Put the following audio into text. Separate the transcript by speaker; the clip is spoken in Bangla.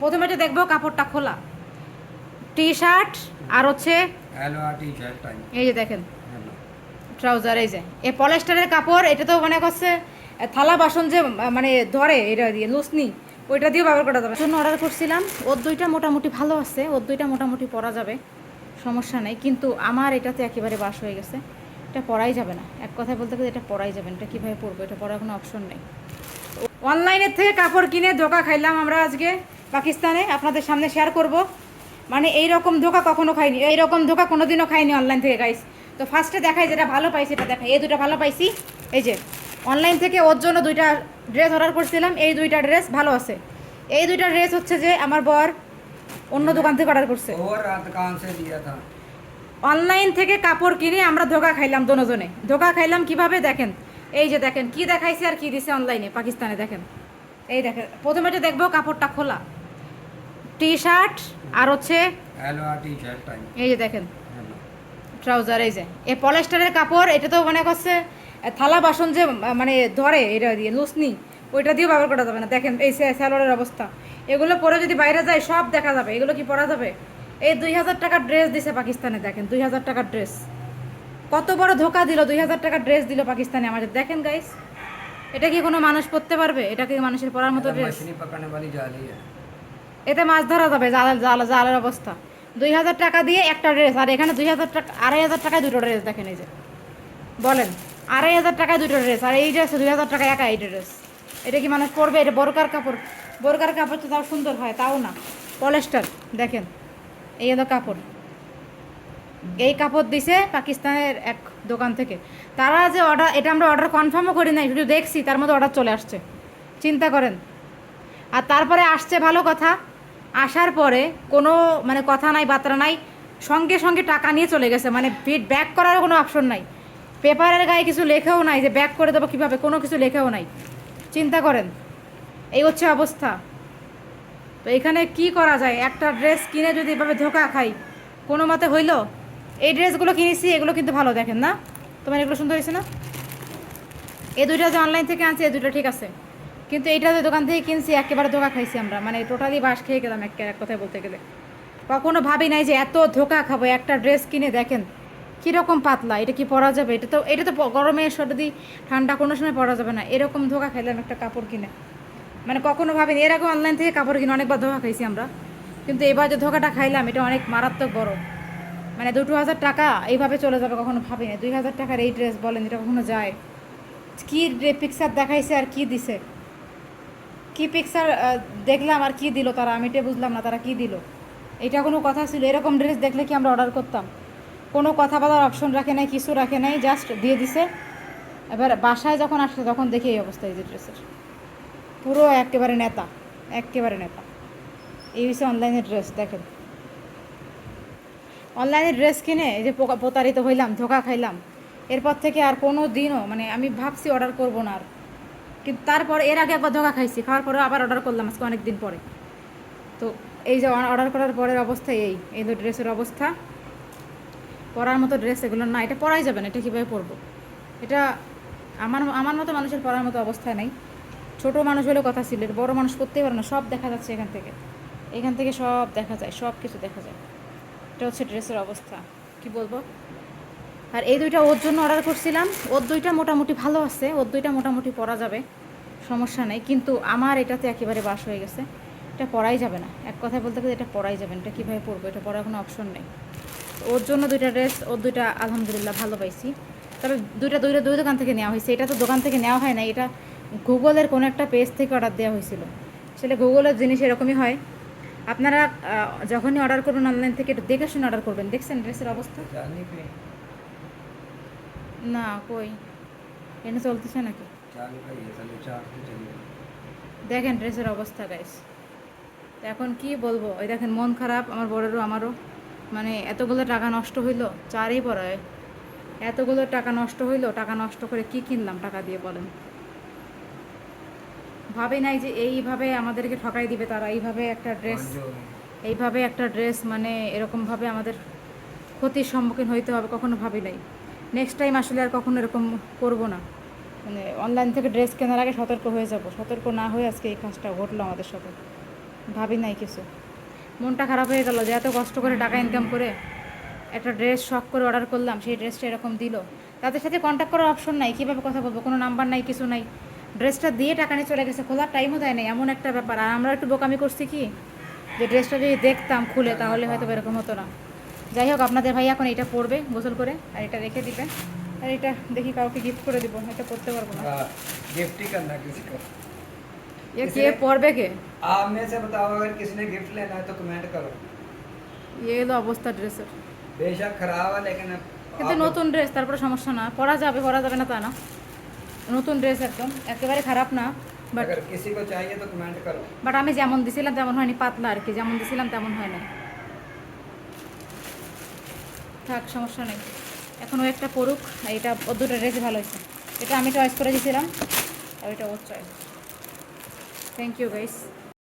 Speaker 1: প্রথমে যে দেখবো কাপড়টা খোলা টি শার্ট আর হচ্ছে এই যে দেখেন ট্রাউজার। এই যে এই পলিস্টারের কাপড়, এটা তো মনে করছে থালা বাসন যে মানে ধরে এটা দিয়ে লুসনি ওইটা দিয়েও ব্যবহার করা যাবে। জন্য অর্ডার করছিলাম, ওর দুইটা মোটামুটি ভালো আছে, ওর দুইটা মোটামুটি পরা যাবে, সমস্যা নেই। কিন্তু আমার এটাতে একেবারে বাস হয়ে গেছে, এটা পরাই যাবে না। এক কথায় বলতে গেলে এটা পরাই যাবে না। এটা কীভাবে পরবো? এটা পরার কোনো অপশন নেই। অনলাইনের থেকে কাপড় কিনে ধোকা খাইলাম আমরা আজকে পাকিস্তানে, আপনাদের সামনে শেয়ার করব। মানে এইরকম ধোকা কখনো খাইনি, এইরকম ধোকা কোনোদিনও খাইনি অনলাইন থেকে গাইস। তো ফার্স্টে দেখাই যেটা ভালো পাইছি এটা দেখাই। এই দুটো ভালো পাইছি। এই যে অনলাইন থেকে ওর জন্য দুইটা ড্রেস অর্ডার করছিলাম, এই দুইটা ড্রেস ভালো আছে। এই দুইটা ড্রেস হচ্ছে যে আমার বর অন্য দোকান থেকে অর্ডার করছে। অনলাইন থেকে কাপড় কিনে আমরা ধোকা খাইলাম, দোনোজনে ধোকা খাইলাম। কিভাবে দেখেন, এই যে দেখেন কি দেখাইছে আর কি দিছে অনলাইনে পাকিস্তানে। দেখেন, এই দেখেন প্রথমে যে দেখবো কাপড়টা খোলা টি শার্ট আর হচ্ছে এই যে দেখেন ট্রাউজার। এই যে এই পলিস্টারের কাপড়, এটা তো মনে করছে থালা বাসন যে মানে ধরে এটা দিয়ে লুসনি ওইটা দিয়েও ব্যবহার করা যাবে না। দেখেন এই স্যালোয়ারের অবস্থা, এগুলো পরে যদি বাইরে যায় সব দেখা যাবে। এগুলো কি পরা যাবে? এই 2000 টাকার ড্রেস দিছে পাকিস্তানে। দেখেন 2000 টাকার ড্রেস, কত বড় ধোকা দিল। 2000 টাকার ড্রেস দিল পাকিস্তানে আমাদের। দেখেন গাইস, এটা কি কোনো মানুষ পরতে পারবে? এটা কি মানুষের পরার মতো ড্রেস? এতে মাছ ধরা যাবে, জালের অবস্থা। 2000 টাকা দিয়ে একটা ড্রেস, আর এখানে 2000 টাকা 2500 টাকায় দুটো ড্রেস। দেখেন এই যে বলেন 2500 টাকায় দুটো ড্রেস, আর এই ড্রেস 2000 টাকা একা এই ড্রেস। এটা কি মানুষ পরবে? এটা বোরকার কাপড়, বোরকার কাপড় তো তাও সুন্দর হয়, তাও না পলিস্টার। দেখেন এই হলো কাপড়, এই কাপড় দিছে পাকিস্তানের এক দোকান থেকে। তারা যে অর্ডার, এটা আমরা অর্ডার কনফার্মও করি নাই, শুধু দেখছি তার মধ্যে অর্ডার চলে আসছে, চিন্তা করেন। আর তারপরে আসছে ভালো কথা, আসার পরে কোনো মানে কথা নাই বার্তা নাই, সঙ্গে সঙ্গে টাকা নিয়ে চলে গেছে। মানে ব্যাক করার কোনো অপশন নাই, পেপারের গায়ে কিছু লেখাও নাই যে ব্যাক করে দেবো কীভাবে, কোনো কিছু লেখাও নাই। চিন্তা করেন, এই হচ্ছে অবস্থা। তো এখানে কি করা যায়? একটা ড্রেস কিনে যদি এভাবে ধোকা খাই, কোনো মতে হইলো? এই ড্রেসগুলো কিনেছি, এগুলো কিন্তু ভালো, দেখেন না তোমার এগুলো সুন্দর হয়েছে না? এই দুইটা যে অনলাইন থেকে আনছি এই দুইটা ঠিক আছে, কিন্তু এইটা যে দোকান থেকে কিনছি একেবারে ধোকা খাইছি আমরা। মানে টোটালি বাস খেয়ে গেলাম এক কথায় বলতে গেলে। কখনো ভাবি নাই যে এত ধোকা খাবো। একটা ড্রেস কিনে দেখেন কীরকম পাতলা, এটা কি পরা যাবে? এটা তো গরমে সর্দি ঠান্ডা কোনো সময় পরা যাবে না। এরকম ধোকা খাইলাম একটা কাপড় কিনে, মানে কখনো ভাবিনি। এর আগে অনলাইন থেকে কাপড় কিনে অনেকবার ধোকা খাইছি আমরা, কিন্তু এবার যে ধোকাটা খাইলাম এটা অনেক মারাত্মক বড়। মানে 2000 টাকা এইভাবে চলে যাবে কখনো ভাবিনি। 2000 টাকার এই ড্রেস বলেন, এটা কখনো যায়? কী পিকচার দেখাইছে আর কি দিছে, কি পিকচার দেখলাম আর কি দিল তারা, আমি এটা বুঝলাম না তারা কি দিল। এটা কোনো কথা ছিল? এরকম ড্রেস দেখলে কি আমরা অর্ডার করতাম? কোনো কথা বলার অপশন রাখে নাই, কিছু রাখে নাই, জাস্ট দিয়ে দিছে। এবার বাসায় যখন আসছে তখন দেখি এই অবস্থা এই যে ড্রেসের, পুরো একেবারে নেতা, একেবারে নেতা। এই হচ্ছে অনলাইনের ড্রেস। দেখেন অনলাইনে ড্রেস কিনে এই যে প্রতারিত হইলাম, ধোকা খাইলাম। এরপর থেকে আর কোনো দিনও মানে আমি ভাবছি অর্ডার করব না আর, কিন্তু তারপর এর আগে একবার ধোকা খাইছি, খাওয়ার পরে আবার অর্ডার করলাম আজকে অনেক দিন পরে। তো এই যে অর্ডার করার পরের অবস্থা এই তো ড্রেসের অবস্থা। পরার মতো ড্রেস এগুলো না, এটা পরাই যাবে না। এটা কীভাবে পরবো? এটা আমার মতো মানুষের পরার মতো অবস্থায় নেই। ছোট মানুষ হলেও কথা ছিল, বড় মানুষ করতেই পারে না। সব দেখা যাচ্ছে এখান থেকে সব দেখা যায়, সব কিছু দেখা যায়। এটা হচ্ছে ড্রেসের অবস্থা, কি বলবো। আর এই দুইটা ওর জন্য অর্ডার করছিলাম, ওর দুইটা মোটামুটি ভালো আছে, ওর দুইটা মোটামুটি পরা যাবে, সমস্যা নেই। কিন্তু আমার এটাতে একেবারে বাস হয়ে গেছে, এটা পরাই যাবে না। এক কথায় বলতে গেলে এটা পরাই যাবে না। এটা কীভাবে পরবো? এটা পরার কোনো অপশন নেই। ওর জন্য দুইটা ড্রেস, ওর দুইটা আলহামদুলিল্লাহ ভালো পাইছি। তবে দুই দোকান থেকে নেওয়া হয়েছে। এটা তো দোকান থেকে নেওয়া হয় না, এটা গুগলের কোনো একটা পেজ থেকে অর্ডার দেওয়া হয়েছিল। আসলে গুগলের জিনিস এরকমই হয়। আপনারা যখনই অর্ডার করবেন অনলাইন থেকে একটু দেখে শুনে অর্ডার করবেন। দেখছেন ড্রেসের অবস্থা? না কই এনে চলতেছে নাকি? দেখেন ড্রেসের অবস্থা গাইস। এখন কি বলবো, ওই দেখেন মন খারাপ আমার বড়েরও আমারও। মানে এতগুলো টাকা নষ্ট হইলো, চারই পরায় এতগুলো টাকা নষ্ট হইলো। টাকা নষ্ট করে কি কিনলাম টাকা দিয়ে বলেন? ভাবে নাই যে এইভাবে আমাদেরকে ঠকাই দিবে তারা। এইভাবে একটা ড্রেস মানে এরকমভাবে আমাদের ক্ষতির সম্মুখীন হইতে হবে, কখনো ভাবি নাই। নেক্সট টাইম আসলে আর কখনো এরকম করবো না। মানে অনলাইন থেকে ড্রেস কেনার আগে সতর্ক হয়ে যাব। সতর্ক না হয়ে আজকে এই কাজটা ঘটলো আমাদের সাথে। ভাবি নাই কিছু, মনটা খারাপ হয়ে গেল যে এত কষ্ট করে টাকা ইনকাম করে একটা ড্রেস শখ করে অর্ডার করলাম, সেই ড্রেসটা এরকম দিল। তাদের সাথে কন্ট্যাক্ট করার অপশন নাই, কীভাবে কথা বলবো, কোনো নাম্বার নাই, কিছু নাই। ড্রেসটা দিয়ে টাকা নিয়ে চলে গেছে, খোলার টাইমও দেয় নাই, এমন একটা ব্যাপার। আর আমরা একটু বোকামি করছি কি, যে ড্রেসটা যদি দেখতাম খুলে তাহলে হয়তো এরকম হতো না। যাই হোক, আপনাদের ভাই এখন এটা পরবে গোসল করে, আর এটা রেখে দিবে। আর এটা দেখি কাউকে গিফট করে দিব, এটা পরতে পারবো না।
Speaker 2: गिफ्ट ही करना किसी को।
Speaker 1: এ কে পরবে কে?
Speaker 2: आप में से बताओ, अगर किसी ने गिफ्ट लेना है तो कमेंट करो।
Speaker 1: এ হলো অবস্থা ড্রেসের।
Speaker 2: बेशक खराब है लेकिन
Speaker 1: কিন্তু নতুন ড্রেস, তারপরে সমস্যা না, পরা যাবে না তা না। নতুন ড্রেস একদম একেবারে খারাপ না, বাট
Speaker 2: अगर किसी को चाहिए तो कमेंट करो।
Speaker 1: আমি যেমন দিছিলাম তেমন হয়নি, পাতলা আর কি, যেমন দিছিলাম তেমন হয় না। থাক, সমস্যা নেই। এখন ও একটা পড়ুক, আর এটা ওর দুটো ড্রেসই ভালো হয়েছে। এটা আমি চয়েস করে দিয়েছিলাম, আর এটা ওর চয়েস। Thank you guys.